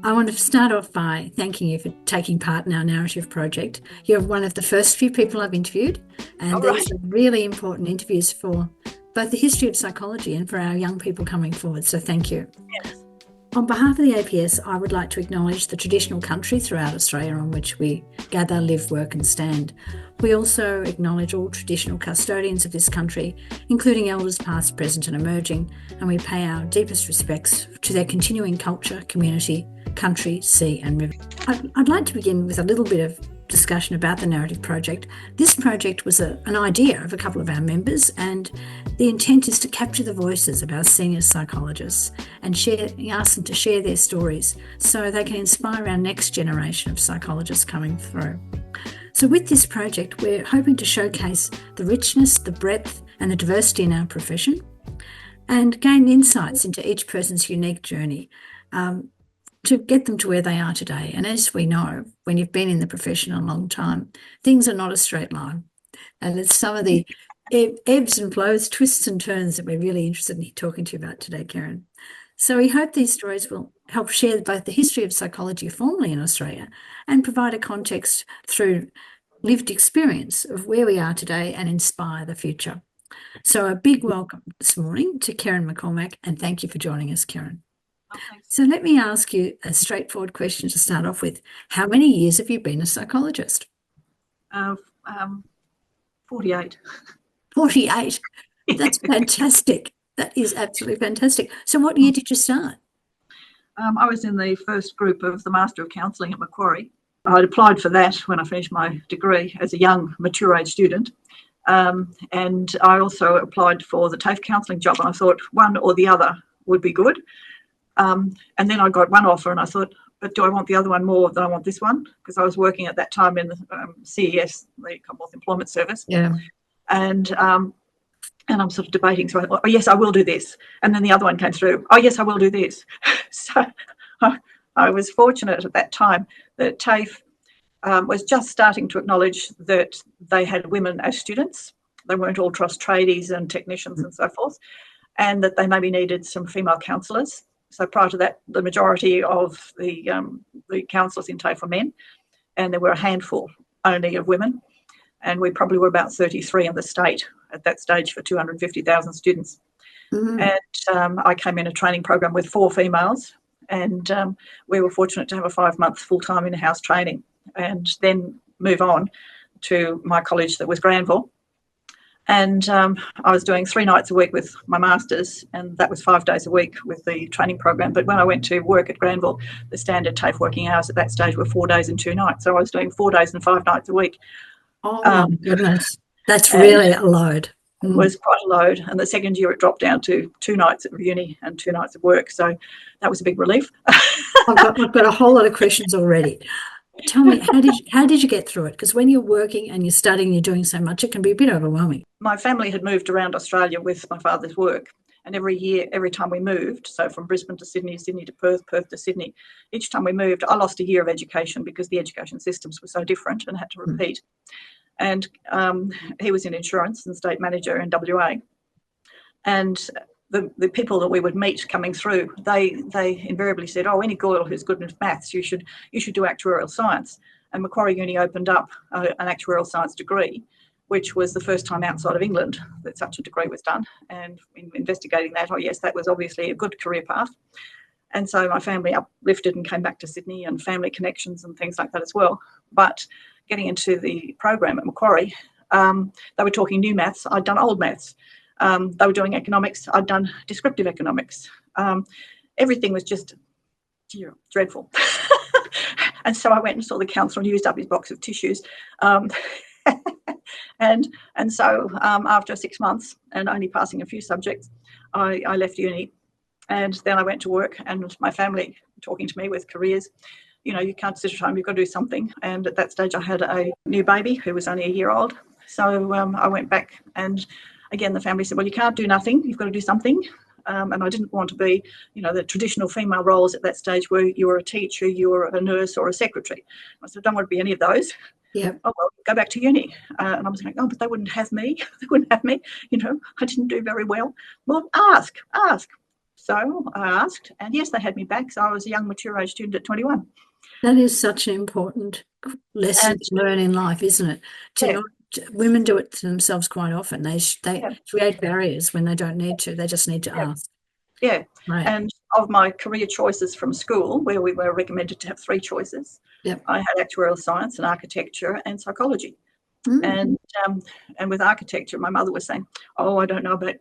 I want to start off by thanking you for taking part in our narrative project. You're one of the first few people I've interviewed, and these are really important interviews for both the history of psychology and for our young people coming forward, so thank you. Yes. On behalf of the APS, I would like to acknowledge the traditional country throughout Australia on which we gather, live, work and stand. We also acknowledge all traditional custodians of this country, including elders past, present and emerging, and we pay our deepest respects to their continuing culture, community, country, sea and river. I'd like to begin with a little bit of discussion about the Narrative Project. This project was an idea of a couple of our members, and the intent is to capture the voices of our senior psychologists and ask them to share their stories so they can inspire our next generation of psychologists coming through. So with this project, we're hoping to showcase the richness, the breadth and the diversity in our profession and gain insights into each person's unique journey to get them to where they are today. And as we know, when you've been in the profession a long time, things are not a straight line. And it's some of the ebbs and flows, twists and turns that we're really interested in talking to you about today, Kerrin. So we hope these stories will help share both the history of psychology formally in Australia and provide a context through lived experience of where we are today and inspire the future. So a big welcome this morning to Kerrin McCormack, and thank you for joining us, Kerrin. So let me ask you a straightforward question to start off with. How many years have you been a psychologist? 48. 48. That's fantastic. That is absolutely fantastic. So what year did you start? I was in the first group of the Master of Counselling at Macquarie. I'd applied for that when I finished my degree as a young, mature age student. And I also applied for the TAFE counselling job, and I thought one or the other would be good. And then I got one offer and I thought, but do I want the other one more than I want this one? Because I was working at that time in the CES, the Commonwealth Employment Service. Yeah. And I'm sort of debating. So I thought, oh, yes, I will do this. And then the other one came through. Oh, yes, I will do this. So I was fortunate at that time that TAFE was just starting to acknowledge that they had women as students. They weren't all trust tradies and technicians and so forth, and that they maybe needed some female counsellors. So prior to that, the majority of the counsellors in TAFE were men, and there were a handful only of women. And we probably were about 33 in the state at that stage for 250,000 students. Mm-hmm. And I came in a training program with 4 females, and we were fortunate to have a 5-month full-time in-house training and then move on to my college that was Granville. And I was doing 3 nights a week with my masters, and that was 5 days a week with the training program. But when I went to work at Granville, the standard TAFE working hours at that stage were 4 days and 2 nights. So I was doing 4 days and 5 nights a week. Oh, my goodness. That's really a load. It was quite a load. And the second year it dropped down to 2 nights at uni and 2 nights at work. So that was a big relief. I've got a whole lot of questions already. Tell me, how did you get through it? Because when you're working and you're studying, you're doing so much, it can be a bit overwhelming. My family had moved around Australia with my father's work. And every time we moved, so from Brisbane to Sydney, Sydney to Perth, Perth to Sydney, each time we moved, I lost a year of education because the education systems were so different and had to repeat. And he was in insurance and state manager in WA. And the people that we would meet coming through, they invariably said, oh, any girl who's good in maths, you should do actuarial science. And Macquarie Uni opened up an actuarial science degree, which was the first time outside of England that such a degree was done. And in investigating that, oh yes, that was obviously a good career path. And so my family uplifted and came back to Sydney, and family connections and things like that as well. But getting into the program at Macquarie, they were talking new maths. I'd done old maths. They were doing economics. I'd done descriptive economics. Everything was just dreadful. And so I went and saw the counsellor and used up his box of tissues. And so after 6 months and only passing a few subjects, I left uni. And then I went to work, and my family talking to me with careers. You know, you can't sit at home, you've got to do something. And at that stage I had a new baby who was only a year old. So I went back, and again, the family said, well, you can't do nothing, you've got to do something. And I didn't want to be, you know, the traditional female roles at that stage where you were a teacher, you were a nurse or a secretary. I said, I don't want to be any of those. Yeah. Oh, well, go back to uni. And I was like, oh, but they wouldn't have me. They wouldn't have me. You know, I didn't do very well. Well, ask. So I asked, and yes, they had me back. So I was a young, mature age student at 21. That is such an important lesson And to learn in life, isn't it? yeah, Women do it to themselves quite often. They yeah, create barriers when they don't need to. They just need to yeah, ask. yeah. Right. And of my career choices from school, where we were recommended to have 3 choices, Yep. I had actuarial science and architecture and psychology. Mm. And with architecture, my mother was saying, "Oh, I don't know about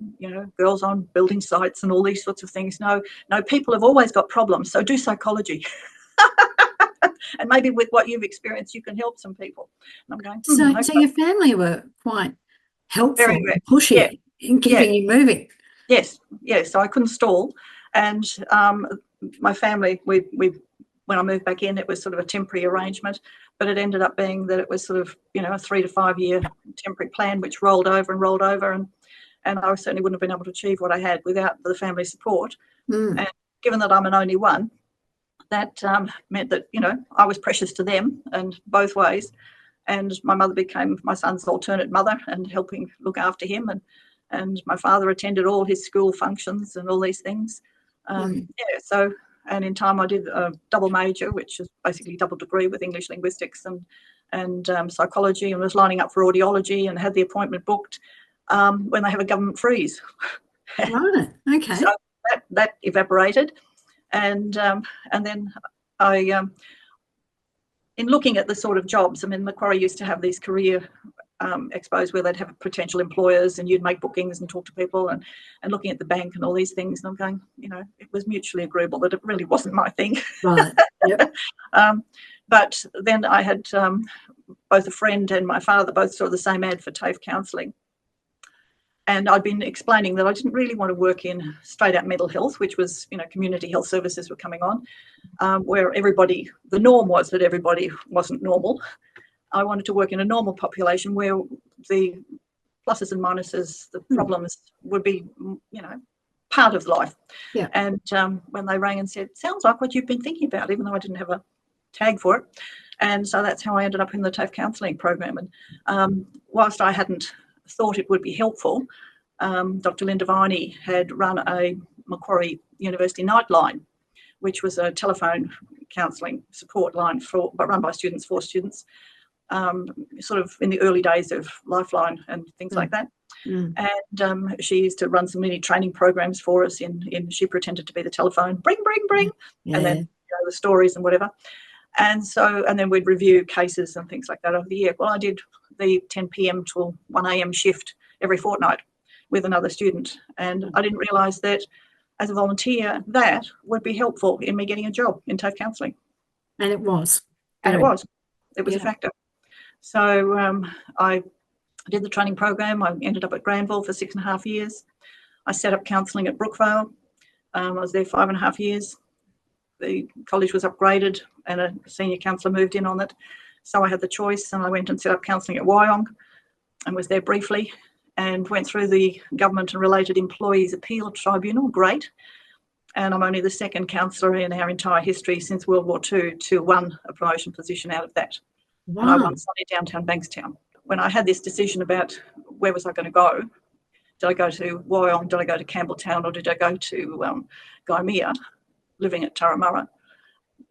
girls on building sites and all these sorts of things. No, people have always got problems. So do psychology, and maybe with what you've experienced, you can help some people." And I'm going, So okay. your family were quite helpful, Very, very, yeah, pushy in yeah, keeping you moving. yes, yes. So I couldn't stall, and my family, we when I moved back in, it was sort of a temporary arrangement, but it ended up being that it was sort of a 3 to 5 year temporary plan, which rolled over and rolled over, and I certainly wouldn't have been able to achieve what I had without the family support. Mm. And given that I'm an only one, that meant that I was precious to them, and both ways. And my mother became my son's alternate mother and helping look after him, and my father attended all his school functions and all these things. So, and in time I did a double major, which is basically double degree with English linguistics and psychology, and was lining up for audiology and had the appointment booked when they have a government freeze. Right. Okay. So that evaporated, and then I in looking at the sort of jobs, I mean, Macquarie used to have these career expos where they'd have potential employers and you'd make bookings and talk to people, and looking at the bank and all these things. And I'm going, it was mutually agreeable that it really wasn't my thing. Right. Yep. But then I had both a friend and my father both saw the same ad for TAFE counselling. And I'd been explaining that I didn't really want to work in straight out mental health, which was, community health services were coming on, where the norm was that everybody wasn't normal. I wanted to work in a normal population where the pluses and minuses, the problems would be, part of life. Yeah. And when they rang and said, "Sounds like what you've been thinking about," even though I didn't have a tag for it. And so that's how I ended up in the TAFE counselling program. And whilst I hadn't thought it would be helpful, Dr. Linda Viney had run a Macquarie University Nightline, which was a telephone counselling support line run by students for students, sort of in the early days of Lifeline and things like that. And she used to run some mini training programs for us. She pretended to be the telephone, bring, and then the stories and whatever. And then we'd review cases and things like that over the year. Well, I did the 10 p.m. till 1 a.m. shift every fortnight with another student. And I didn't realise that as a volunteer, that would be helpful in me getting a job in TAFE counselling. And it was. And it was. It was a factor. So I did the training program. I ended up at Granville for 6.5 years. I set up counselling at Brookvale. I was there 5.5 years. The college was upgraded and a senior counsellor moved in on it. So I had the choice, and I went and set up counselling at Wyong and was there briefly and went through the Government and Related Employees Appeal Tribunal. Great. And I'm only the second counsellor in our entire history since World War II to won a promotion position out of that. Wow. And I won Sunny Downtown Bankstown. When I had this decision about where was I going to go, did I go to Wyong, did I go to Campbelltown, or did I go to Gymea, living at Turramurra?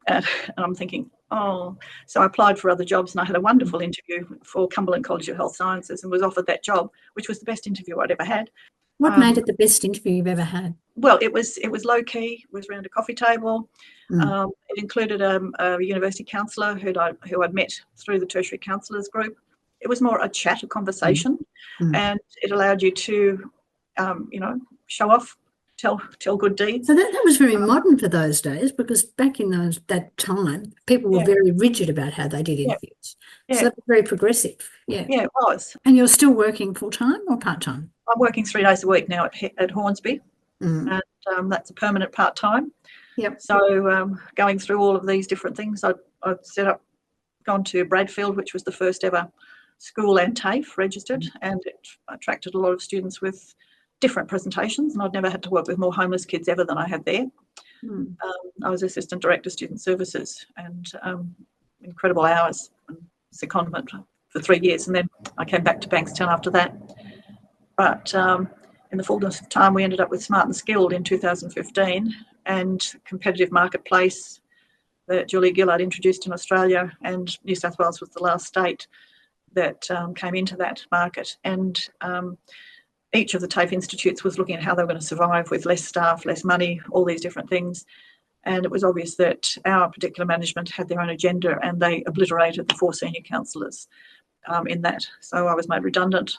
And I'm thinking, so I applied for other jobs, and I had a wonderful interview for Cumberland College of Health Sciences and was offered that job, which was the best interview I'd ever had. What made it the best interview you've ever had? Well, it was low key. It was around a coffee table. It included a university counsellor who I'd met through the tertiary counsellors group. It was more a chat, a conversation, and it allowed you to, show off, tell good deeds. So that was very modern for those days, because back in that time, people were very rigid about how they did interviews. So that was very progressive. Yeah. Yeah, it was. And you're still working full-time or part-time? I'm working 3 days a week now at Hornsby, and that's a permanent part-time. Yep. So going through all of these different things, I'd gone to Bradfield, which was the first ever school and TAFE registered, and it attracted a lot of students with different presentations, and I'd never had to work with more homeless kids ever than I had there. I was Assistant Director Student Services, and incredible hours and secondment for 3 years, and then I came back to Bankstown after that. But in the fullness of time, we ended up with Smart and Skilled in 2015, and competitive marketplace that Julia Gillard introduced in Australia, and New South Wales was the last state that came into that market. And each of the TAFE institutes was looking at how they were going to survive with less staff, less money, all these different things. And it was obvious that our particular management had their own agenda, and they obliterated the 4 senior counsellors in that. So I was made redundant,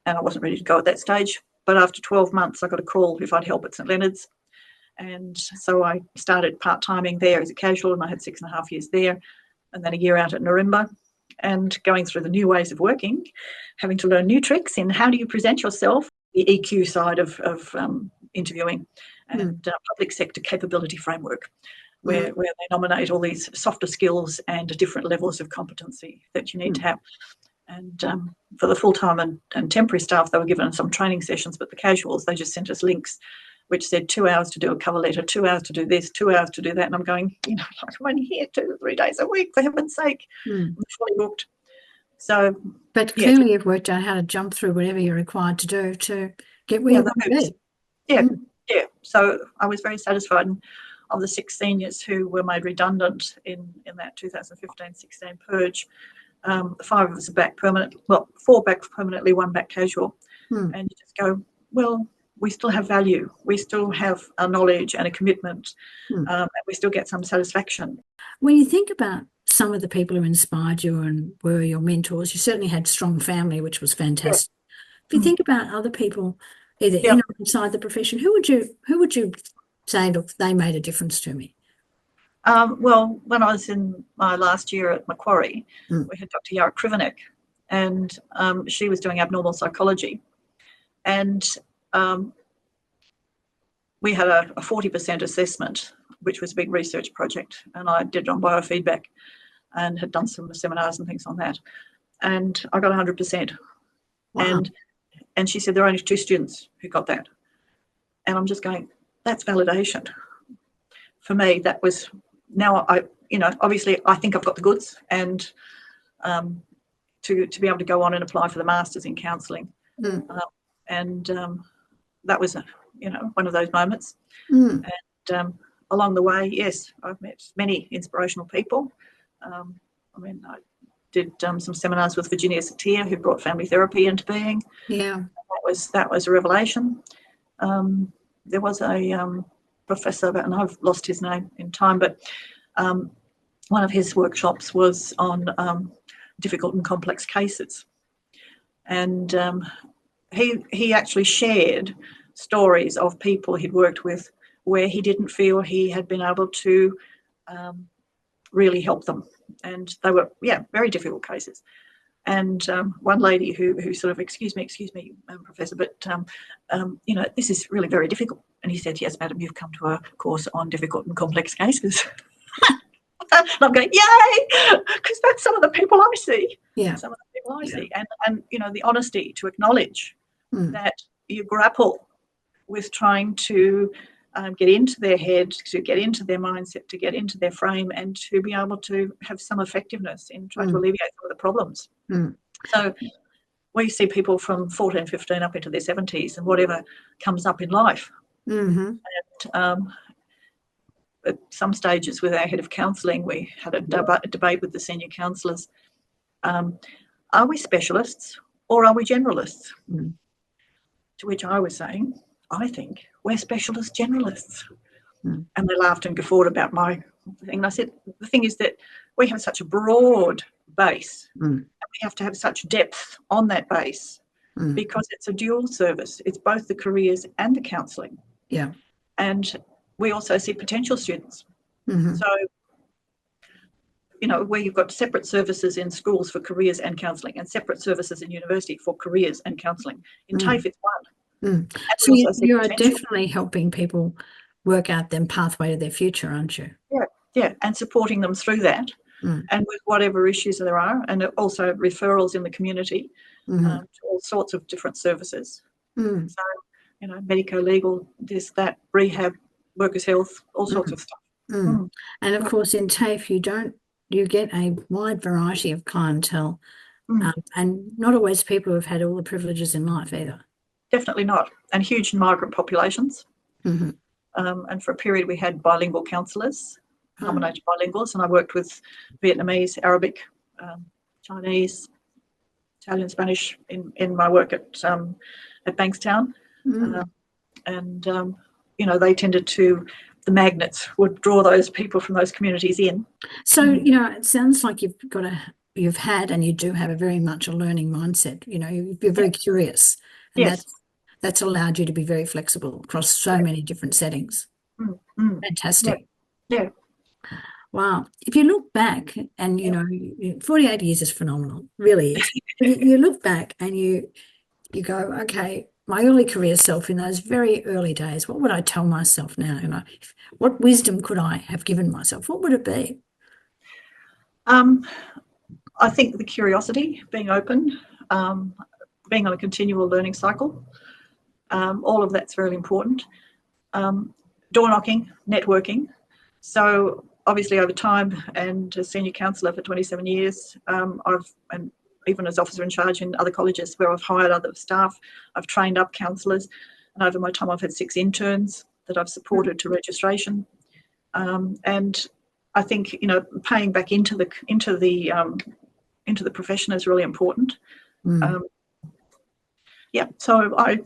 and I wasn't ready to go at that stage. But after 12 months, I got a call if I'd help at St Leonard's. And so I started part-timing there as a casual, and I had 6.5 years there, and then a year out at Narimba, and going through the new ways of working, having to learn new tricks in how do you present yourself, the EQ side of interviewing, and public sector capability framework, where they nominate all these softer skills and different levels of competency that you need to have. And for the full-time and temporary staff, they were given some training sessions, but the casuals, they just sent us links which said 2 hours to do a cover letter, 2 hours to do this, 2 hours to do that. And I'm going, I'm only here 2 or 3 days a week, for heaven's sake. I'm fully booked. So, but clearly you've worked out how to jump through whatever you're required to do to get where you want to be. Yeah. So I was very satisfied. And of the 6 seniors who were made redundant in that 2015-16 purge, 5 of us are back permanently. Well, 4 back permanently, 1 back casual. And you just go, well, we still have value. We still have a knowledge and a commitment, and we still get some satisfaction. When you think about some of the people who inspired you and were your mentors, you certainly had strong family, which was fantastic. If you think about other people, either in or outside the profession, who would you say, look, they made a difference to me? Well, when I was in my last year at Macquarie, we had Dr. Yara Krivenek, and she was doing abnormal psychology. And we had a 40% assessment, which was a big research project, and I did it on biofeedback and had done some seminars and things on that. And I got 100%. Wow. And she said there are only 2 students who got that. And I'm just going, that's validation. For me, that was, now obviously I think I've got the goods, and to be able to go on and apply for the Masters in counselling. That was one of those moments. And along the way, yes, I've met many inspirational people. I did some seminars with Virginia Satir, who brought family therapy into being. Yeah, that was a revelation. There was a professor, and I've lost his name in time, but one of his workshops was on difficult and complex cases, and he actually shared stories of people he'd worked with where he didn't feel he had been able to really help them. And they were, very difficult cases. And one lady who sort of, excuse me, Professor, but, this is really very difficult. And he said, yes, madam, you've come to a course on difficult and complex cases. And I'm going, yay, because that's some of the people I see. Yeah. Some of the people I see. And the honesty to acknowledge that you grapple with trying to get into their head, to get into their mindset, to get into their frame, and to be able to have some effectiveness in trying to alleviate some of the problems. So we see people from 14, 15 up into their 70s and whatever comes up in life. And at some stages with our head of counselling, we had a debate with the senior counsellors. Are we specialists or are we generalists? To which I was saying, I think we're specialist generalists. And they laughed and guffawed about my thing. And I said, the thing is that we have such a broad base, and we have to have such depth on that base because it's a dual service. It's both the careers and the counselling. Yeah. And we also see potential students. So, where you've got separate services in schools for careers and counselling, and separate services in university for careers and counselling. In TAFE, it's one. So you are definitely helping people work out their pathway to their future, aren't you? Yeah, and supporting them through that, and with whatever issues there are, and also referrals in the community to all sorts of different services. So, medico-legal, this, that, rehab, workers' health, all sorts of stuff. And of course, in TAFE, you get a wide variety of clientele, and not always people who've had all the privileges in life either. definitely not. And huge migrant populations. Mm-hmm. And for a period, we had bilingual counsellors, nominated bilinguals, and I worked with Vietnamese, Arabic, Chinese, Italian, Spanish in my work at Bankstown. They tended to, the magnets would draw those people from those communities in. So, it sounds like you've had and you do have a very much a learning mindset. You're very curious, and Yes. that's allowed you to be very flexible across so many different settings. Fantastic. Yeah. Wow. If you look back and, 48 years is phenomenal, really is. You look back and you go, okay, my early career self in those very early days, what would I tell myself now? What wisdom could I have given myself? What would it be? I think the curiosity, being open, being on a continual learning cycle, all of that's very important. Door knocking, networking. So obviously over time, and as senior counsellor for 27 years, and even as officer in charge in other colleges where I've hired other staff, I've trained up counsellors, and over my time I've had 6 interns that I've supported to registration. And I think paying back into the profession is really important. So I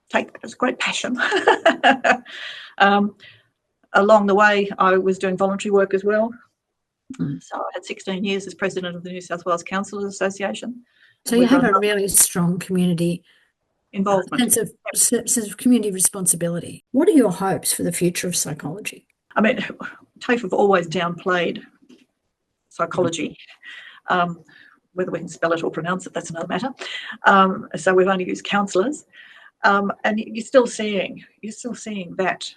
take that as a great passion. Along the way, I was doing voluntary work as well. So I had 16 years as president of the New South Wales Counsellors Association. So you have a really strong community involvement, sense of community responsibility. What are your hopes for the future of psychology? I mean, TAFE have always downplayed psychology. Whether we can spell it or pronounce it, that's another matter. So we've only used counsellors, and you're still seeing that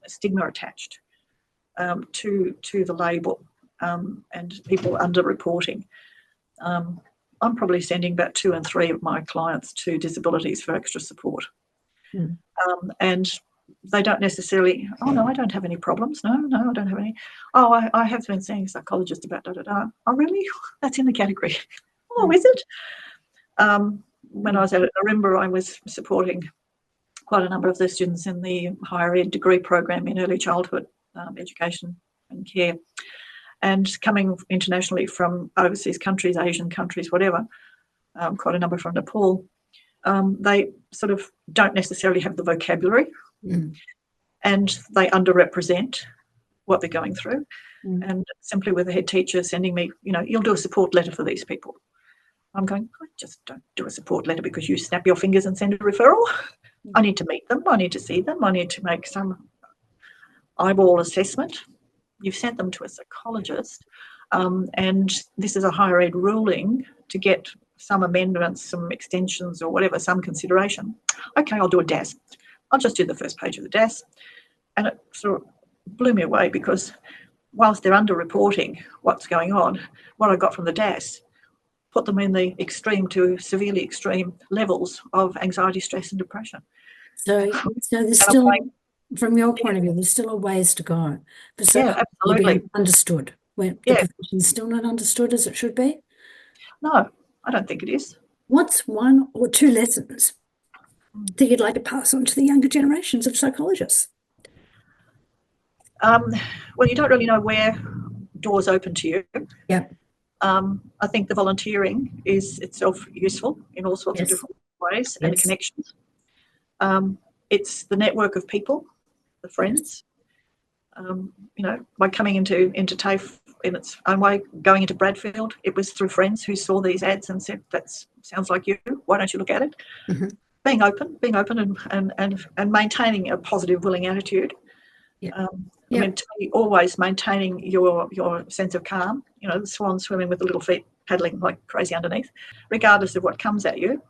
stigma attached to the label, and people under-reporting. I'm probably sending about 2 and 3 of my clients to disabilities for extra support, and they don't necessarily, oh no, I don't have any problems. No, I don't have any. Oh, I have been seeing a psychologist about da-da-da. Oh, really? That's in the category. Oh, is it? When I was at Arimba, I was supporting quite a number of the students in the higher ed degree program in early childhood education and care. And coming internationally from overseas countries, Asian countries, whatever, quite a number from Nepal, they sort of don't necessarily have the vocabulary, and they underrepresent what they're going through. And simply with the head teacher sending me, you'll do a support letter for these people. I'm going, I just don't do a support letter because you snap your fingers and send a referral. I need to meet them. I need to see them. I need to make some eyeball assessment. You've sent them to a psychologist, and this is a higher ed ruling to get some amendments, some extensions or whatever, some consideration. Okay, I'll do a DAS. I'll just do the first page of the DAS. And it sort of blew me away because whilst they're under-reporting what's going on, what I got from the DAS put them in the extreme to severely extreme levels of anxiety, stress and depression. So there's still, from your point of view, there's still a ways to go. Yeah, absolutely. Being understood. When the profession's still not understood as it should be? No, I don't think it is. What's 1 or 2 lessons that you'd like to pass on to the younger generations of psychologists? Well, you don't really know where doors open to you. Yeah. I think the volunteering is itself useful in all sorts of different ways, and the connections. It's the network of people, the friends. By coming into TAFE in its own way, going into Bradfield, it was through friends who saw these ads and said, that sounds like you, why don't you look at it? Being open and maintaining a positive, willing attitude. I mean, always maintaining your sense of calm, the swan swimming with the little feet paddling like crazy underneath. Regardless of what comes at you,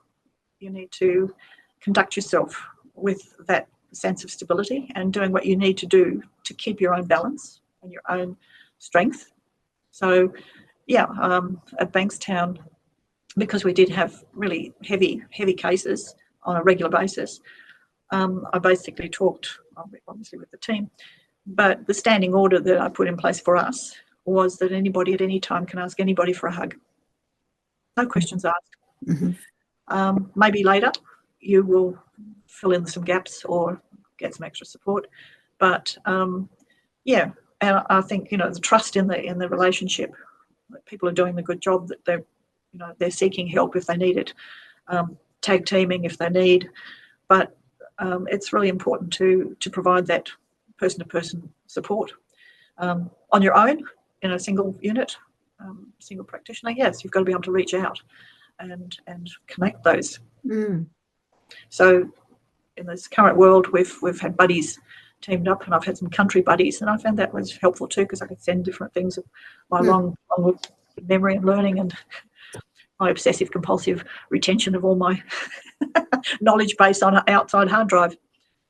you need to conduct yourself with that sense of stability and doing what you need to do to keep your own balance and your own strength. So, at Bankstown, because we did have really heavy cases on a regular basis, I basically talked, obviously, with the team. But the standing order that I put in place for us was that anybody at any time can ask anybody for a hug. No questions asked. Maybe later, you will fill in some gaps or get some extra support. But yeah, and I think, you know, the trust in the relationship, that people are doing the good job, that they're seeking help if they need it, tag teaming if they need. But it's really important to provide that person-to-person support on your own in a single unit, single practitioner. Yes, you've got to be able to reach out and connect those. So in this current world, we've had buddies teamed up, and I've had some country buddies, and I found that was helpful too, because I could send different things of my long memory and learning and my obsessive compulsive retention of all my knowledge base on an outside hard drive.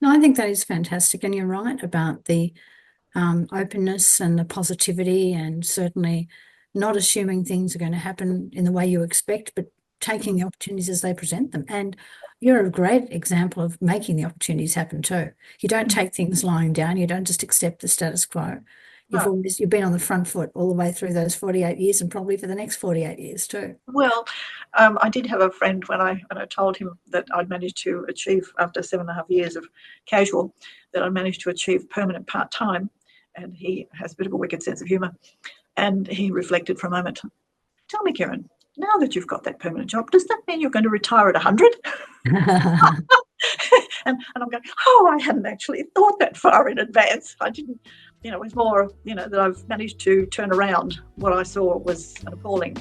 No, I think that is fantastic, and you're right about the openness and the positivity, and certainly not assuming things are going to happen in the way you expect, but taking the opportunities as they present them. And you're a great example of making the opportunities happen too. You don't take things lying down. You don't just accept the status quo. You've been on the front foot all the way through those 48 years, and probably for the next 48 years too. Well, I did have a friend when I told him that I'd managed to achieve, after 7.5 years of casual, that I managed to achieve permanent part-time, and he has a bit of a wicked sense of humour, and he reflected for a moment. Tell me, Kerrin, now that you've got that permanent job, does that mean you're going to retire at 100? and I'm going, I hadn't actually thought that far in advance. I didn't, it was more, that I've managed to turn around what I saw was an appalling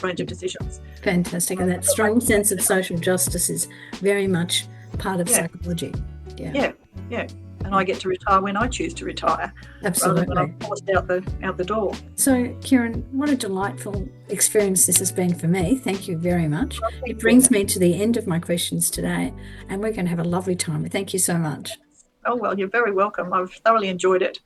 range of decisions. Fantastic. And that strong sense of social justice is very much part of psychology. Yeah. And I get to retire when I choose to retire. Absolutely. Rather than I'm forced out the door. So, Kerrin, what a delightful experience this has been for me. Thank you very much. It brings me to the end of my questions today, and we're going to have a lovely time. Thank you so much. Oh, well, you're very welcome. I've thoroughly enjoyed it.